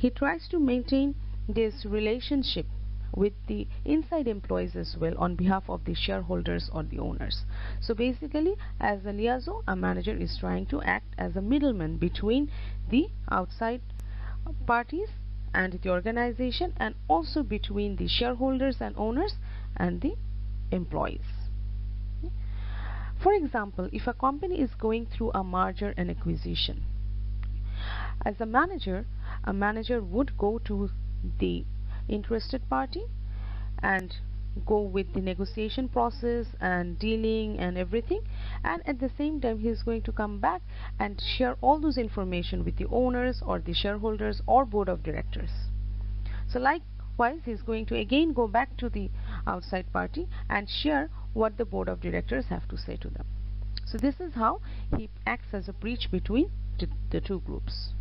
he tries to maintain this relationship with the inside employees as well on behalf of the shareholders or the owners. So basically, as a liaison, a manager is trying to act as a middleman between the outside parties and the organization, and also between the shareholders and owners and the employees. For example, if a company is going through a merger and acquisition, as a manager would go to the interested party and go with the negotiation process and dealing and everything, and at the same time he is going to come back and share all those information with the owners or the shareholders or board of directors. So likewise, he is going to again go back to the outside party and share what the board of directors have to say to them. So this is how he acts as a bridge between the two groups.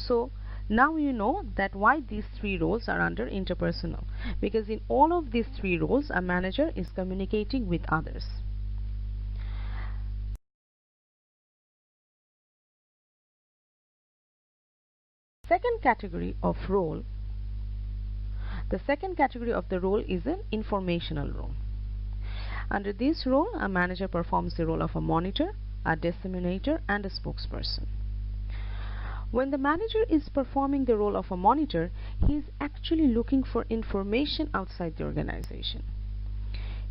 So now you know that why these three roles are under interpersonal, because in all of these three roles a manager is communicating with others. Second category of role, the second category of the role is an informational role. Under this role, a manager performs the role of a monitor, a disseminator, and a spokesperson. When the manager is performing the role of a monitor, he is actually looking for information outside the organization.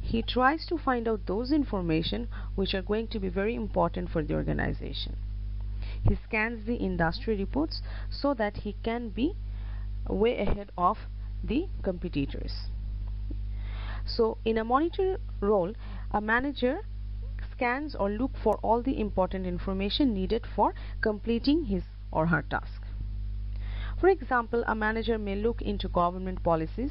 He tries to find out those information which are going to be very important for the organization. He scans the industry reports so that he can be way ahead of the competitors. So in a monitor role, a manager scans or look for all the important information needed for completing his or her task. For example, a manager may look into government policies,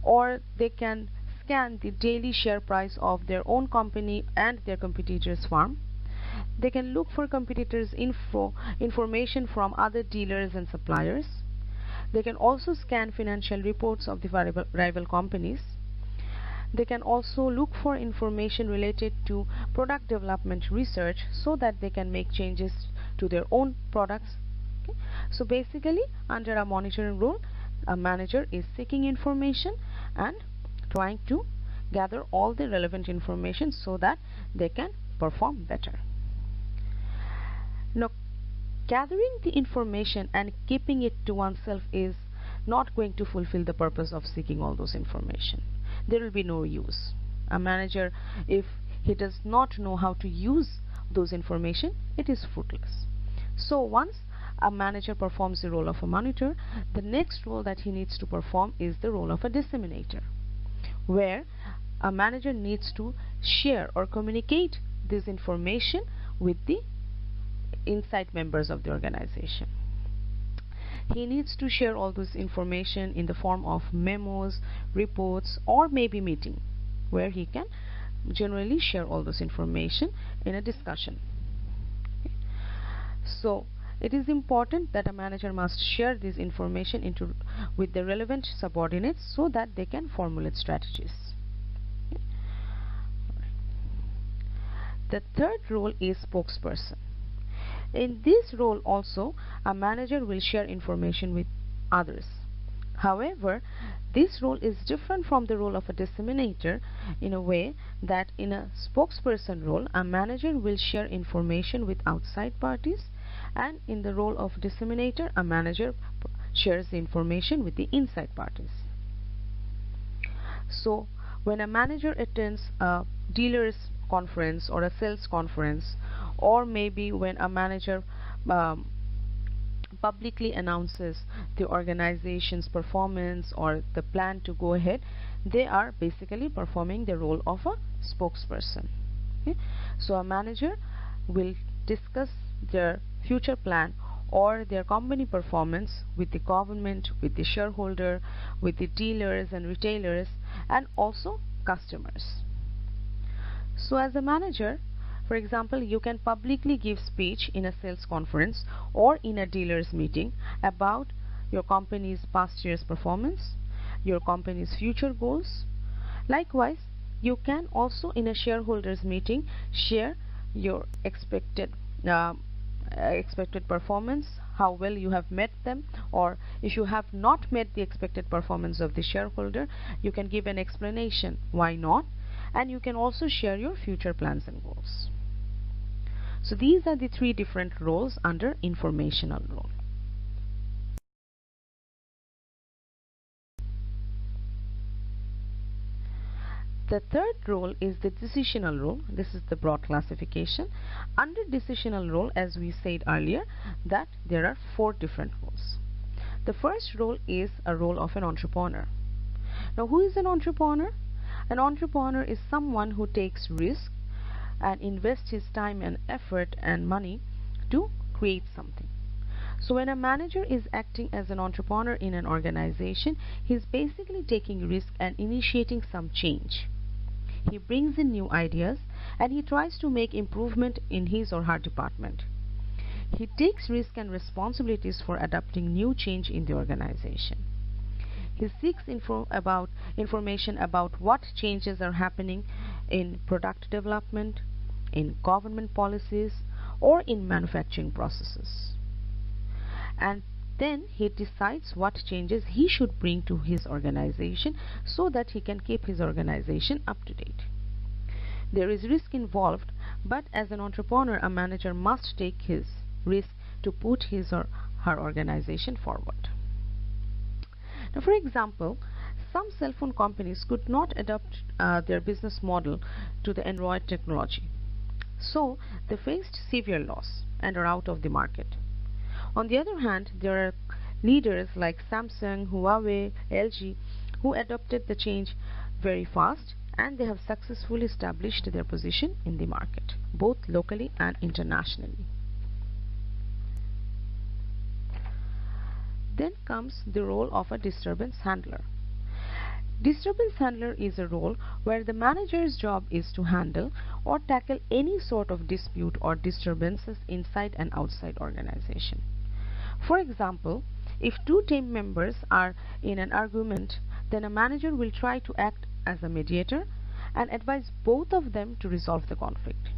or they can scan the daily share price of their own company and their competitors' firm. They can look for competitors' information from other dealers and suppliers. They can also scan financial reports of the rival companies. They can also look for information related to product development research so that they can make changes to their own products. Okay? So basically, under a monitoring role, a manager is seeking information and trying to gather all the relevant information so that they can perform better. Now, gathering the information and keeping it to oneself is not going to fulfill the purpose of seeking all those information. There will be no use. A manager, if he does not know how to use those information, it is fruitless. So once a manager performs the role of a monitor, the next role that he needs to perform is the role of a disseminator, where a manager needs to share or communicate this information with the inside members of the organization. He needs to share all this information in the form of memos, reports, or maybe meeting, where he can generally share all this information in a discussion. Okay. So it is important that a manager must share this information with the relevant subordinates so that they can formulate strategies. Okay. The third role is spokesperson. In this role also, a manager will share information with others. However, this role is different from the role of a disseminator in a way that in a spokesperson role, a manager will share information with outside parties, and in the role of disseminator, a manager shares the information with the inside parties. So, when a manager attends a dealer's conference or a sales conference, or maybe when a manager publicly announces the organization's performance or the plan to go ahead, they are basically performing the role of a spokesperson. Okay? So a manager will discuss their future plan or their company performance with the government, with the shareholder, with the dealers and retailers, and also customers. So as a manager, for example, you can publicly give speech in a sales conference or in a dealer's meeting about your company's past year's performance, your company's future goals. Likewise, You can also in a shareholders meeting share your uh, expected performance, how well you have met them, or if you have not met the expected performance of the shareholder, you can give an explanation why not, and you can also share your future plans and goals. So these are the three different roles under informational role. The third role is the decisional role. This is the broad classification. Under decisional role, as we said earlier, that there are four different roles. The first role is a role of an entrepreneur. Now, who is an entrepreneur? An entrepreneur is someone who takes risk and invests his time and effort and money to create something. So when a manager is acting as an entrepreneur in an organization, he is basically taking risk and initiating some change. He brings in new ideas and he tries to make improvement in his or her department. He takes risk and responsibilities for adopting new change in the organization. He seeks information about what changes are happening in product development, in government policies, or in manufacturing processes. And then he decides what changes he should bring to his organization so that he can keep his organization up to date. There is risk involved, but as an entrepreneur, a manager must take his risk to put his or her organization forward. Now, for example, some cell phone companies could not adapt their business model to the Android technology. So they faced severe loss and are out of the market. On the other hand, there are leaders like Samsung, Huawei, LG who adopted the change very fast, and they have successfully established their position in the market, both locally and internationally. Then comes the role of a disturbance handler. Disturbance handler is a role where the manager's job is to handle or tackle any sort of dispute or disturbances inside and outside organization. For example, if two team members are in an argument, then a manager will try to act as a mediator and advise both of them to resolve the conflict.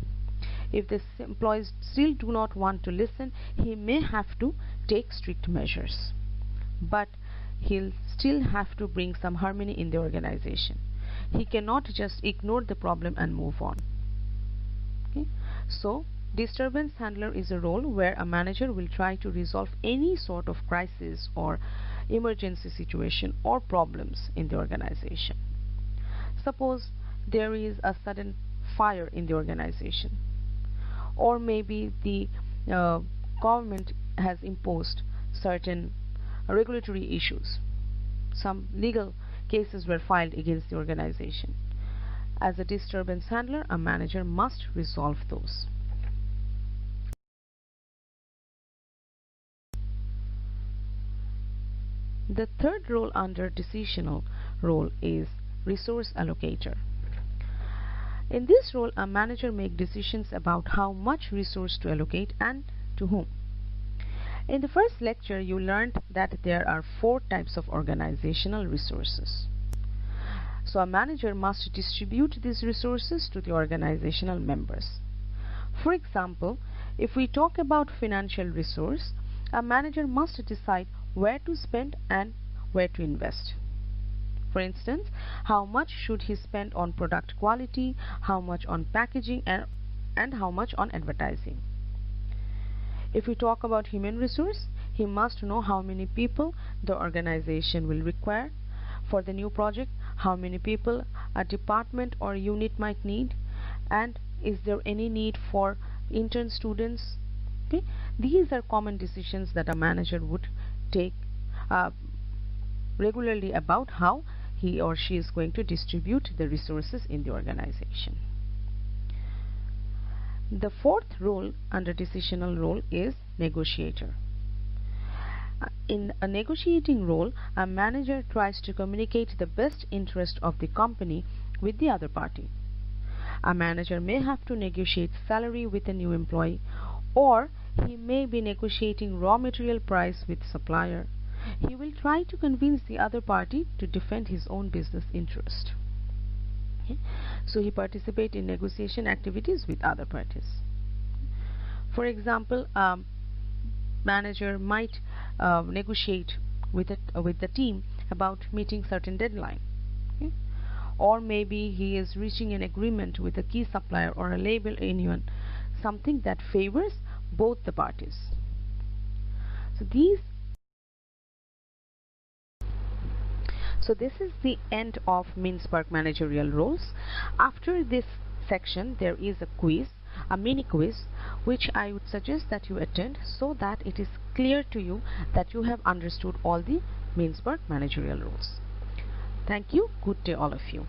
If the employees still do not want to listen, he may have to take strict measures. But he'll still have to bring some harmony in the organization. He cannot just ignore the problem and move on. Okay? So, disturbance handler is a role where a manager will try to resolve any sort of crisis or emergency situation or problems in the organization. Suppose there is a sudden fire in the organization, or maybe the government has imposed certain regulatory issues. Some legal cases were filed against the organization. As a disturbance handler, a manager must resolve those. The third role under decisional role is resource allocator. In this role, a manager makes decisions about how much resource to allocate and to whom. In the first lecture, you learned that there are four types of organizational resources. So a manager must distribute these resources to the organizational members. For example, if we talk about financial resource, a manager must decide where to spend and where to invest. For instance, how much should he spend on product quality, how much on packaging, and how much on advertising. If we talk about human resource, he must know how many people the organization will require for the new project, how many people a department or unit might need, and is there any need for intern students. Okay? These are common decisions that a manager would take regularly about how he or she is going to distribute the resources in the organization. The fourth role under decisional role is negotiator. In a negotiating role, a manager tries to communicate the best interest of the company with the other party. A manager may have to negotiate salary with a new employee, or he may be negotiating raw material price with supplier. He will try to convince the other party to defend his own business interest. Okay? So he participates in negotiation activities with other parties. For example, manager might negotiate with the team about meeting certain deadline. Okay? Or maybe he is reaching an agreement with a key supplier or a labor union, something that favors both the parties. So this is the end of Mintzberg managerial roles. After this section there is a quiz, a mini quiz, which I would suggest that you attend so that it is clear to you that you have understood all the Mintzberg managerial roles. Thank you. Good day all of you.